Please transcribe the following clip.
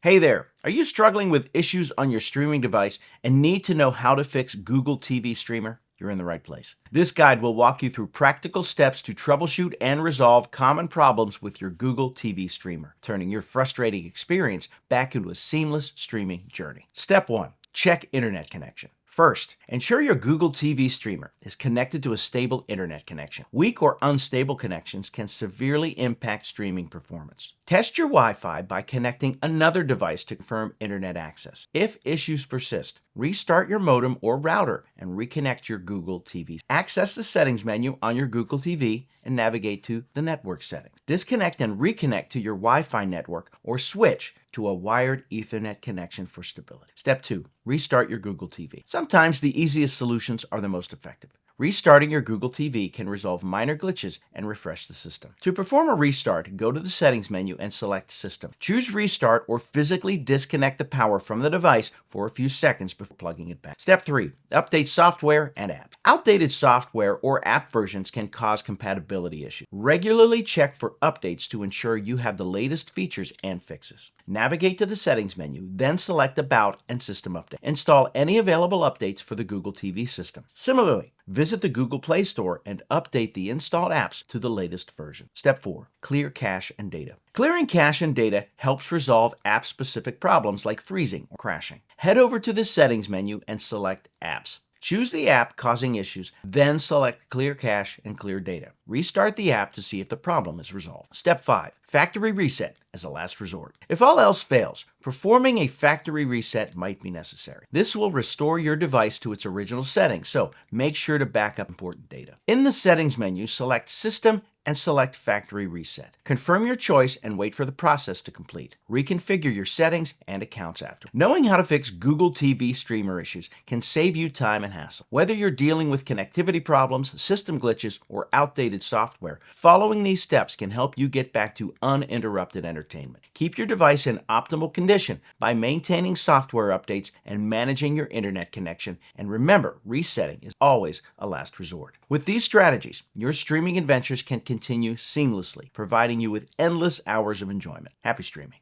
Hey there, are you struggling with issues on your streaming device and need to know how to fix Google TV Streamer? You're in the right place. This guide will walk you through practical steps to troubleshoot and resolve common problems with your Google TV Streamer, turning your frustrating experience back into a seamless streaming journey. Step 1. Check internet connection. First, ensure your Google TV Streamer is connected to a stable internet connection. Weak or unstable connections can severely impact streaming performance. Test your Wi-Fi by connecting another device to confirm internet access. If issues persist, restart your modem or router and reconnect your Google TV. Access the settings menu on your Google TV and navigate to the network settings. Disconnect and reconnect to your Wi-Fi network or switch to a wired Ethernet connection for stability. Step 2. Restart your Google TV. Sometimes the easiest solutions are the most effective. Restarting your Google TV can resolve minor glitches and refresh the system. To perform a restart, go to the settings menu and select System. Choose Restart or physically disconnect the power from the device for a few seconds before plugging it back. Step 3. Update software and apps. Outdated software or app versions can cause compatibility issues. Regularly check for updates to ensure you have the latest features and fixes. Navigate to the settings menu, then select About and System Update. Install any available updates for the Google TV system. Similarly, visit the Google Play Store and update the installed apps to the latest version. Step 4. Clear cache and data. Clearing cache and data helps resolve app-specific problems like freezing or crashing. Head over to the settings menu and select Apps. Choose the app causing issues, then select Clear Cache and Clear Data. Restart the app to see if the problem is resolved. Step 5. Factory reset as a last resort. If all else fails, performing a factory reset might be necessary. This will restore your device to its original settings, so make sure to back up important data. In the settings menu, select System and select Factory Reset. Confirm your choice and wait for the process to complete. Reconfigure your settings and accounts after. Knowing how to fix Google TV Streamer issues can save you time and hassle. Whether you're dealing with connectivity problems, system glitches, or outdated software, following these steps can help you get back to uninterrupted entertainment. Keep your device in optimal condition by maintaining software updates and managing your internet connection. And remember, resetting is always a last resort. With these strategies, your streaming adventures can continue seamlessly, providing you with endless hours of enjoyment. Happy streaming.